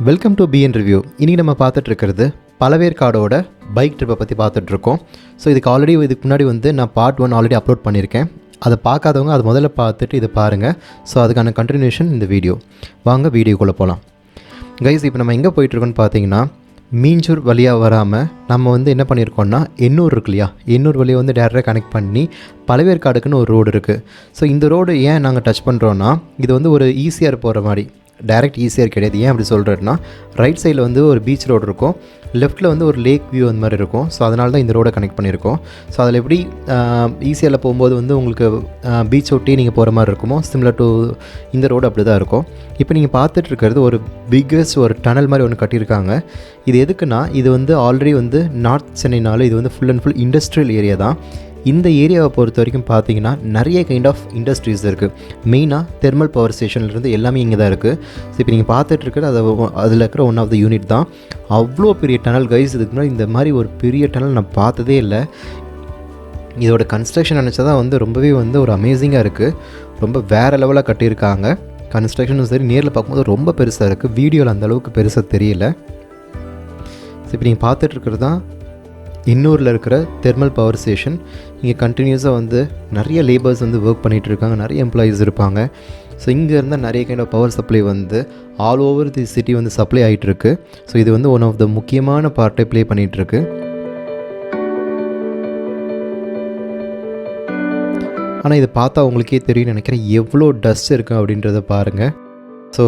Welcome to PN review. இன்றைக்கி நம்ம பார்த்துட்ருக்கிறது பலவேற்காடோட bike ட்ரிப்பை பற்றி பார்த்துட்ருக்கோம். ஸோ இதுக்கு முன்னாடி நான் பார்ட் 1 ஆல்ரெடி அப்லோட் பண்ணியிருக்கேன். அதை பார்க்காதவங்க அதை முதல்ல பார்த்துட்டு இதை பாருங்கள். ஸோ அதுக்கான கண்டினியூஷன் இந்த வீடியோ. வாங்க வீடியோக்குள்ளே போகலாம். கைஸ், இப்போ நம்ம எங்கே போயிட்டுருக்கோன்னு பார்த்தீங்கன்னா, மீஞ்சூர் வழியாக வராமல் நம்ம என்ன பண்ணியிருக்கோம்னா, எண்ணூர் இருக்கு இல்லையா, எண்ணூர் வழியை டேரெக்டாக கனெக்ட் பண்ணி பலவேற்காடுக்குன்னு ஒரு ரோடு இருக்குது. ஸோ இந்த ரோடு ஏன் நாங்கள் டச் பண்ணுறோன்னா, இது ஒரு ஈஸியாக போகிற மாதிரி, டைரக்ட் ஈஸியாக கிடையாது. ஏன் அப்படி சொல்கிறேன்னா, ரைட் சைடில் ஒரு பீச் ரோடு இருக்கும், லெஃப்ட்டில் ஒரு லேக் வியூ அந்த மாதிரி இருக்கும். ஸோ அதனால தான் இந்த ரோடை கனெக்ட் பண்ணியிருக்கோம். ஸோ அதில் எப்படி ஈஸியாக போகும்போது உங்களுக்கு பீச் ஒட்டி நீங்கள் போகிற மாதிரி இருக்குமோ, சிமிலர் டு இந்த ரோடு அப்படி தான் இருக்கும். இப்போ நீங்கள் பார்த்துட்ருக்கிறது ஒரு பிக்கஸ்ட் ஒரு டனல் மாதிரி ஒன்று கட்டியிருக்காங்க. இது எதுக்குன்னா, இது ஆல்ரெடி நார்த் சென்னைனால இது full and full industrial area தான். இந்த ஏரியாவை பொறுத்த வரைக்கும் பார்த்தீங்கன்னா நிறைய கைண்ட் ஆஃப் இண்டஸ்ட்ரீஸ் இருக்குது. மெயினாக தெர்மல் பவர் ஸ்டேஷன்லேருந்து எல்லாமே இங்கே தான் இருக்குது. ஸோ இப்போ நீங்கள் பார்த்துட்ருக்கிறது அதில் இருக்கிற ஒன் ஆஃப் த யூனிட் தான். அவ்வளோ பெரிய டனல் கைஸ். இதுக்கு முன்னாடி இந்த மாதிரி ஒரு பெரிய டனல் நான் பார்த்ததே இல்லை. இதோட கன்ஸ்ட்ரக்ஷன் நினச்சா தான் ரொம்பவே ஒரு அமேசிங்காக இருக்குது. ரொம்ப வேறு லெவலாக கட்டியிருக்காங்க. கன்ஸ்ட்ரக்ஷனும் சரி, நேரில் பார்க்கும்போது ரொம்ப பெருசாக இருக்குது. வீடியோவில் அந்தளவுக்கு பெருசாக தெரியல. ஸோ இப்போ நீங்கள் பார்த்துட்ருக்கிறது தான் இன்னூரில் இருக்கிற தெர்மல் பவர் ஸ்டேஷன். இங்கே கண்டினியூஸாக நிறைய லேபர்ஸ் ஒர்க் பண்ணிகிட்டு இருக்காங்க, நிறைய எம்ப்ளாயீஸ் இருப்பாங்க. ஸோ இங்கே இருந்தால் நிறைய kind of power supply all over the city supply ஆகிட்டுருக்கு. ஸோ இது ஒன் ஆஃப் த முக்கியமான பார்ட்டை ப்ளே பண்ணிகிட்ருக்கு. ஆனால் இதை பார்த்தா உங்களுக்கே தெரியும்னு நினைக்கிறேன், எவ்வளோ டஸ்ட் இருக்குது அப்படின்றத பாருங்கள். ஸோ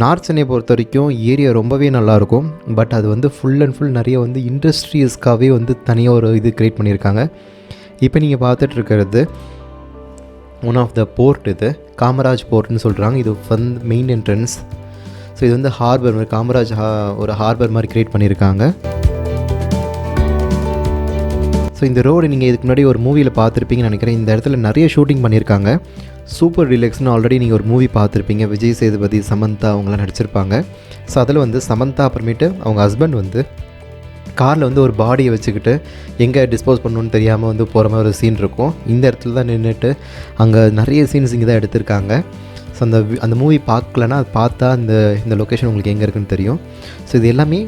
நார்த் சென்னையை பொறுத்த வரைக்கும் ஏரியா ரொம்பவே நல்லாயிருக்கும். பட் அது ஃபுல் அண்ட் ஃபுல் நிறைய இண்டஸ்ட்ரீஸ்க்காகவே தனியாக ஒரு இது க்ரியேட் பண்ணியிருக்காங்க. இப்போ நீங்கள் பார்த்துட்ருக்கிறது ஒன் ஆஃப் த போர்ட். இது காமராஜ் போர்ட்னு சொல்கிறாங்க. இது மெயின் என்ட்ரன்ஸ். ஸோ இது ஹார்பர் மாதிரி, காமராஜ் ஒரு ஹார்பர் மாதிரி க்ரியேட் பண்ணியிருக்காங்க. ஸோ இந்த ரோடு நீங்கள் இதுக்கு முன்னாடி ஒரு மூவியில் பார்த்துருப்பீங்கன்னு நினைக்கிறேன். இந்த இடத்துல நிறைய ஷூட்டிங் பண்ணியிருக்காங்க. சூப்பர் டீலக்ஸ்னு ஆல்ரெடி நீங்கள் ஒரு மூவி பார்த்துருப்பீங்க. விஜய் சேதுபதி, சமந்தா அவங்களாம் நடிச்சிருப்பாங்க. ஸோ அதில் சமந்தா அப்புறமேட்டு அவங்க ஹஸ்பண்ட் காரில் ஒரு பாடியை வச்சுக்கிட்டு எங்கே டிஸ்போஸ் பண்ணணுன்னு தெரியாமல் போகிற மாதிரி ஒரு சீன் இருக்கும். இந்த இடத்துல தான் நின்றுட்டு அங்கே நிறைய சீன்ஸ் இங்கே தான் எடுத்திருக்காங்க. ஸோ அந்த மூவி பார்க்கலன்னா அது பார்த்தா இந்த லொக்கேஷன் உங்களுக்கு எங்கே இருக்குதுன்னு தெரியும். ஸோ இது எல்லாமே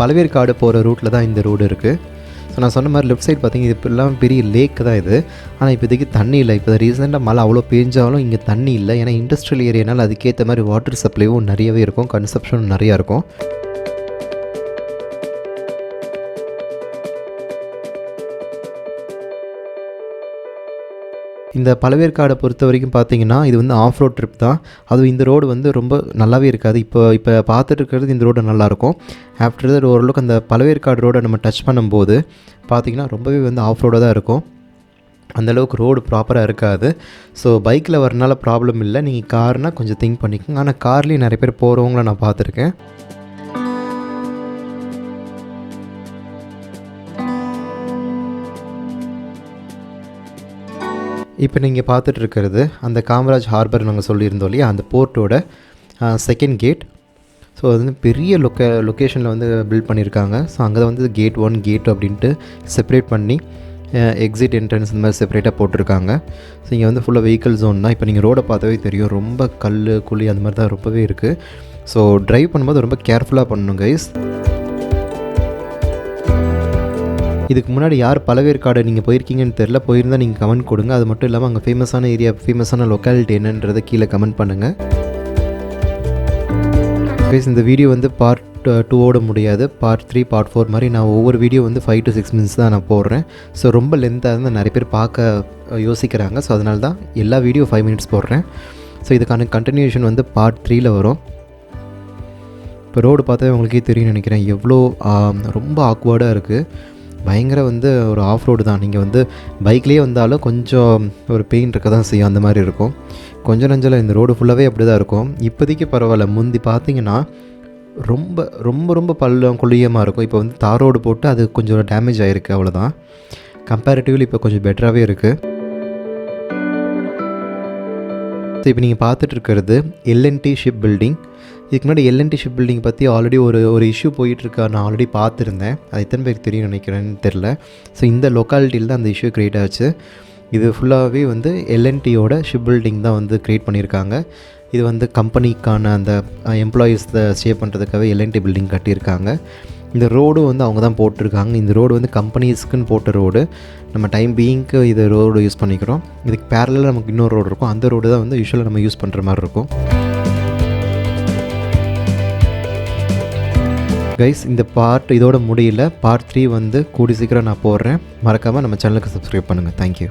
பலவேற்காடு போகிற ரூட்டில் தான் இந்த ரோடு இருக்குது. ஸோ நான் சொன்ன மாதிரி லெஃப்ட் சைடு பார்த்தீங்கன்னா, இது எல்லாம் பெரிய லேக் தான் இது. ஆனால் இப்போதைக்கு தண்ணி இல்லை. இப்போ ரீசெண்டாக மழை அவ்வளோ பெஞ்சாலும் இங்கே தண்ணி இல்லை. ஏன்னா இண்டஸ்ட்ரியல் ஏரியானால் அதுக்கேற்ற மாதிரி வாட்டர் சப்ளைவும் நிறையவே இருக்கும், கன்சப்ஷனும் நிறையா இருக்கும். இந்த பலவேற்காடை பொறுத்த வரைக்கும் பார்த்தீங்கன்னா, இது ஆஃப் ரோட் ட்ரிப் தான். அதுவும் இந்த ரோடு ரொம்ப நல்லாவே இருக்காது. இப்போ பார்த்துட்டு இருக்கிறது இந்த ரோடு நல்லாயிருக்கும். ஆஃப்டர் தட் ஓரளவுக்கு அந்த பலவேற்காடு ரோடை நம்ம டச் பண்ணும்போது பார்த்திங்கன்னா ரொம்பவே ஆஃப் ரோடாக தான் இருக்கும். அந்தளவுக்கு ரோடு ப்ராப்பராக இருக்காது. ஸோ பைக்கில் வரனால ப்ராப்ளம் இல்லை. நீங்கள் கார்னால் கொஞ்சம் திங்க் பண்ணிக்கோங்க. ஆனால் கார்லேயும் நிறைய பேர் போகிறவங்கள நான் பார்த்துருக்கேன். இப்போ நீங்கள் பார்த்துட்ருக்கிறது அந்த காமராஜ் ஹார்பர் நாங்கள் சொல்லியிருந்தோம் இல்லையா, அந்த போர்ட்டோட செகண்ட் கேட். ஸோ அது பெரிய லொக்கேஷனில் பில்ட் பண்ணியிருக்காங்க. ஸோ அங்கே தான் கேட் 1 கேட் அப்படின்ட்டு செப்பரேட் பண்ணி எக்ஸிட் என்ட்ரன்ஸ் இந்த மாதிரி செப்பரேட்டாக போட்டிருக்காங்க. ஸோ இங்கே ஃபுல்லாக வெஹிக்கிள் ஜோன் தான். இப்போ நீங்கள் ரோடை பார்த்தாவே தெரியும், ரொம்ப கல் குழி அந்த மாதிரி தான் ரொம்பவே இருக்குது. ஸோ ட்ரைவ் பண்ணும்போது ரொம்ப கேர்ஃபுல்லாக பண்ணணும் கைஸ். இதுக்கு முன்னாடி யார் பலவேற்காடு நீங்கள் போயிருக்கீங்கன்னு தெரில, போயிருந்தால் நீங்கள் கமெண்ட் கொடுங்க. அது மட்டும் இல்லாமல் அங்கே ஃபேமஸான ஏரியா, ஃபேமஸான லொக்காலிட்டி என்னன்றதை கீழே கமெண்ட் பண்ணுங்கள். கைஸ், இந்த வீடியோ பார்ட் 2ஓட முடியாது. பார்ட் 3, பார்ட் 4 மாதிரி நான் ஒவ்வொரு வீடியோ 5 to 6 minutes தான் நான் போடுறேன். ஸோ ரொம்ப லென்த்தாக இருந்தால் நிறைய பேர் பார்க்க யோசிக்கிறாங்க. ஸோ அதனால தான் எல்லா வீடியோ 5 minutes போடுறேன். ஸோ இதுக்கான கண்டினியூஷன் பார்ட் 3ல் வரும். இப்போ ரோடு பார்த்தா உங்களுக்கே தெரியும் நினைக்கிறேன், எவ்வளோ ரொம்ப ஆக்வர்டாக இருக்குது. பயங்கர ஒரு ஆஃப் ரோடு தான். நீங்கள் பைக்லேயே வந்தாலும் கொஞ்சம் ஒரு பெயின் இருக்க தான் செய்யும், அந்த மாதிரி இருக்கும். கொஞ்சம் நஞ்சல இந்த ரோடு ஃபுல்லாகவே அப்படி தான் இருக்கும். இப்போதைக்கு பரவாயில்ல. முந்தி பார்த்தீங்கன்னா ரொம்ப ரொம்ப ரொம்ப பள்ளம் குழியமாக இருக்கும். இப்போ தார் ரோடு போட்டு அது கொஞ்சம் டேமேஜ் ஆகிருக்கு, அவ்வளோதான். கம்பேரிட்டிவ்லி இப்போ கொஞ்சம் பெட்டராகவே இருக்குது. ஸோ இப்போ நீங்கள் பார்த்துட்ருக்கிறது எல்என்டி ஷிப் பில்டிங். இதுக்கு முன்னாடி எல்என்டி ஷிப் பில்டிங் பற்றி ஆல்ரெடி ஒரு இஷ்யூ போயிட்டுருக்கா, நான் ஆல்ரெடி பார்த்துருந்தேன். அது எத்தனை பேருக்கு தெரியும் நினைக்கிறேன்னு தெரில. ஸோ இந்த லொக்காலிட்டியில் தான் அந்த இஷ்யூ க்ரியேட் ஆச்சு. இது ஃபுல்லாகவே வந்து எல்என்டியோட ஷிப் பில்டிங் தான் வந்து க்ரியேட் பண்ணியிருக்காங்க. இது வந்து கம்பெனிக்கான அந்த எம்ப்ளாயீஸை சேவ் பண்ணுறதுக்காகவே எல்என்டி பில்டிங் கட்டியிருக்காங்க. இந்த ரோடும் வந்து அவங்க தான் போட்டிருக்காங்க. இந்த ரோடு வந்து கம்பெனிஸ்க்குன்னு போட்ட ரோடு. நம்ம டைம் பீயிங்க்கு இது ரோடு யூஸ் பண்ணிக்கிறோம். இதுக்கு பேரலாக நமக்கு இன்னொரு ரோடு இருக்கும். அந்த ரோடு தான் வந்து யூஸ்வலாக நம்ம யூஸ் பண்ணுற மாதிரி இருக்கும். கைஸ், இந்த பார்ட் இதோட முடியல. பார்ட் 3 வந்து கூடி சீக்கிரம் நான் போடுறேன். மறக்காமல் நம்ம சேனலுக்கு சப்ஸ்கிரைப் பண்ணுங்கள். தேங்க்யூ.